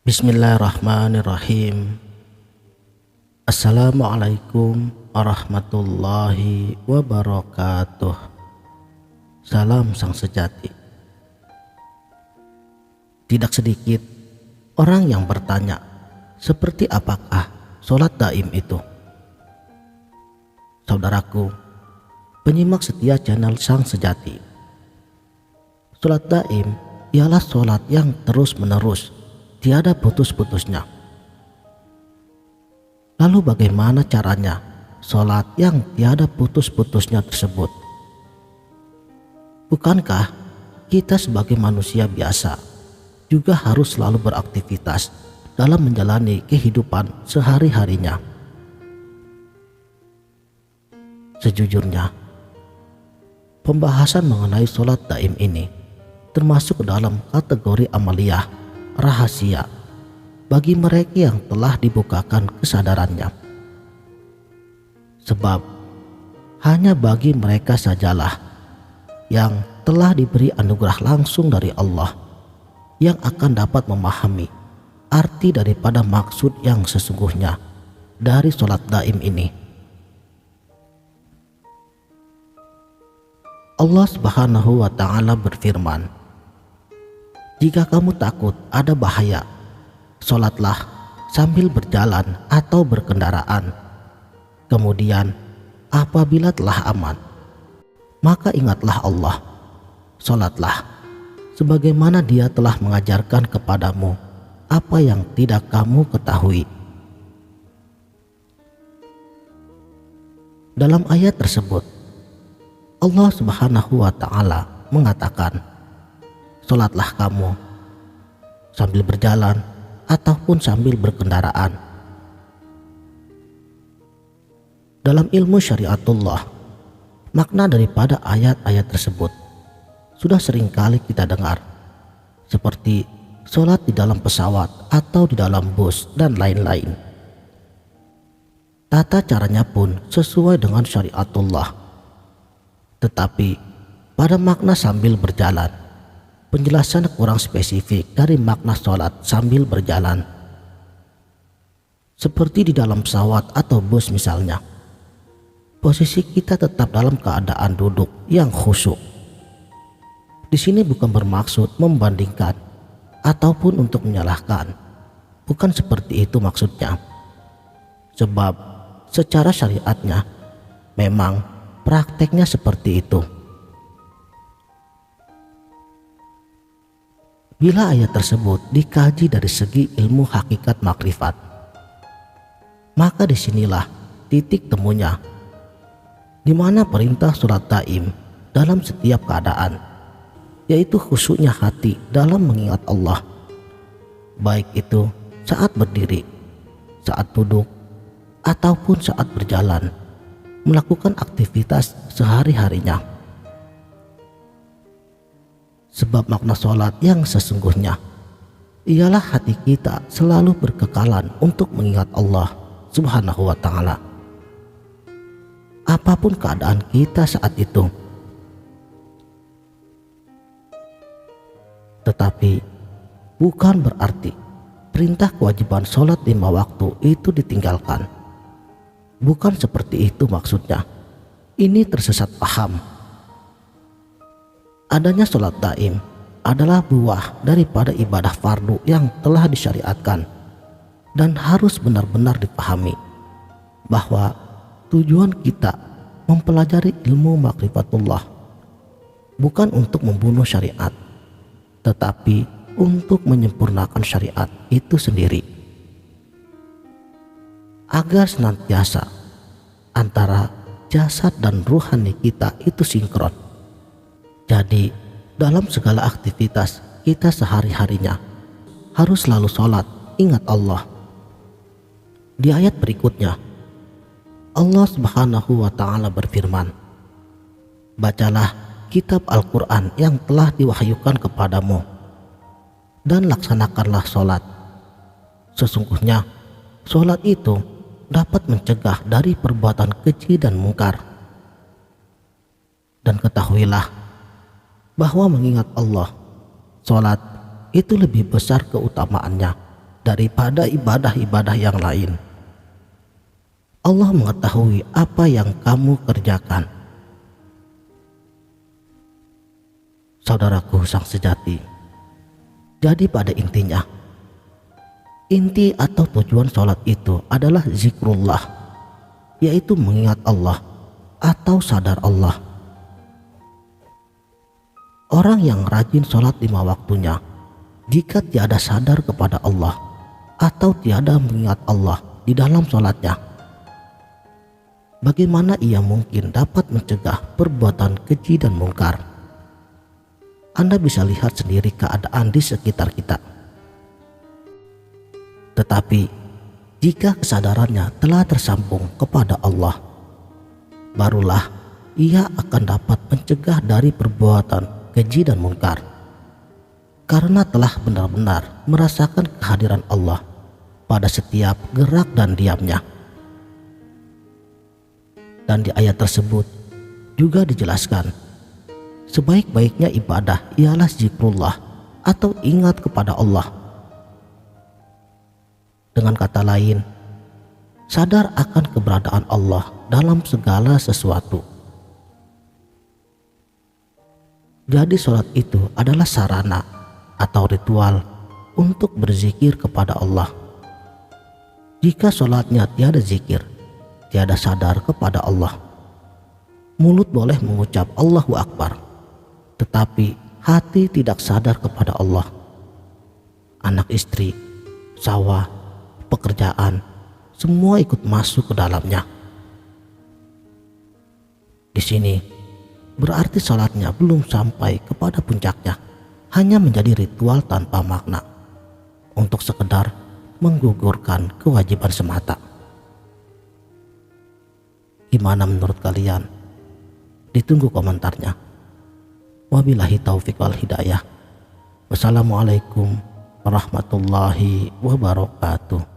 Bismillahirrahmanirrahim. Assalamualaikum warahmatullahi wabarakatuh. Salam sang sejati. Tidak sedikit orang yang bertanya, seperti apakah sholat daim itu? Saudaraku, penyimak setia channel Sang Sejati, sholat daim ialah sholat yang terus menerus, tiada putus-putusnya. Lalu bagaimana caranya sholat yang tiada putus-putusnya tersebut? Bukankah kita sebagai manusia biasa juga harus selalu beraktivitas dalam menjalani kehidupan sehari-harinya? Sejujurnya, pembahasan mengenai sholat daim ini termasuk dalam kategori amaliyah rahasia bagi mereka yang telah dibukakan kesadarannya. Sebab hanya bagi mereka sajalah yang telah diberi anugerah langsung dari Allah yang akan dapat memahami arti daripada maksud yang sesungguhnya dari sholat daim ini. Allah Subhanahu wa Ta'ala berfirman, "Jika kamu takut ada bahaya, sholatlah sambil berjalan atau berkendaraan. Kemudian apabila telah aman, maka ingatlah Allah. Sholatlah sebagaimana Dia telah mengajarkan kepadamu apa yang tidak kamu ketahui." Dalam ayat tersebut, Allah Subhanahu wa Ta'ala mengatakan, "Sholatlah kamu sambil berjalan ataupun sambil berkendaraan." Dalam ilmu syariatullah, makna daripada ayat-ayat tersebut sudah seringkali kita dengar, seperti sholat di dalam pesawat atau di dalam bus dan lain-lain. Tata caranya pun sesuai dengan syariatullah. Tetapi pada makna sambil berjalan, penjelasan kurang spesifik dari makna sholat sambil berjalan. Seperti di dalam pesawat atau bus misalnya, posisi kita tetap dalam keadaan duduk yang khusyuk. Di sini bukan bermaksud membandingkan ataupun untuk menyalahkan, bukan seperti itu maksudnya. Sebab secara syariatnya memang prakteknya seperti itu. Bila ayat tersebut dikaji dari segi ilmu hakikat makrifat, maka disinilah titik temunya, di mana perintah sholat daim dalam setiap keadaan, yaitu khusyuknya hati dalam mengingat Allah, baik itu saat berdiri, saat duduk, ataupun saat berjalan melakukan aktivitas sehari-harinya. Sebab makna sholat yang sesungguhnya ialah hati kita selalu berkekalan untuk mengingat Allah Subhanahu wa Ta'ala, apapun keadaan kita saat itu. Tetapi bukan berarti perintah kewajiban sholat 5 waktu itu ditinggalkan. Bukan seperti itu maksudnya. Ini tersesat paham. Adanya sholat daim adalah buah daripada ibadah fardu yang telah disyariatkan, dan harus benar-benar dipahami bahwa tujuan kita mempelajari ilmu makrifatullah bukan untuk membunuh syariat, tetapi untuk menyempurnakan syariat itu sendiri, agar senantiasa antara jasad dan ruhani kita itu sinkron. Jadi dalam segala aktivitas kita sehari-harinya harus selalu sholat, ingat Allah. Di ayat berikutnya, Allah Subhanahu wa Ta'ala berfirman, "Bacalah kitab Al-Quran yang telah diwahyukan kepadamu, dan laksanakanlah sholat. Sesungguhnya sholat itu dapat mencegah dari perbuatan keji dan mungkar. Dan ketahuilah bahwa mengingat Allah, sholat itu lebih besar keutamaannya daripada ibadah-ibadah yang lain. Allah mengetahui apa yang kamu kerjakan. Saudaraku sang sejati, jadi pada intinya, inti atau tujuan sholat itu adalah zikrullah, yaitu mengingat Allah atau sadar Allah. Orang yang rajin sholat 5 waktunya, jika tiada sadar kepada Allah atau tiada mengingat Allah di dalam sholatnya, bagaimana ia mungkin dapat mencegah perbuatan keji dan mungkar? Anda bisa lihat sendiri keadaan di sekitar kita. Tetapi jika kesadarannya telah tersambung kepada Allah, barulah ia akan dapat mencegah dari perbuatan keji dan mungkar, karena telah benar-benar merasakan kehadiran Allah pada setiap gerak dan diamnya. Dan di ayat tersebut juga dijelaskan, sebaik-baiknya ibadah ialah zikrullah atau ingat kepada Allah. Dengan kata lain, sadar akan keberadaan Allah dalam segala sesuatu. Jadi sholat itu adalah sarana atau ritual untuk berzikir kepada Allah. Jika sholatnya tiada zikir, tiada sadar kepada Allah, mulut boleh mengucap Allahu Akbar, tetapi hati tidak sadar kepada Allah. Anak istri, sawah, pekerjaan, semua ikut masuk ke dalamnya. Di sini berarti salatnya belum sampai kepada puncaknya, hanya menjadi ritual tanpa makna, untuk sekedar menggugurkan kewajiban semata. Gimana menurut kalian? Ditunggu komentarnya. Wabillahi taufiq wal hidayah. Wassalamualaikum warahmatullahi wabarakatuh.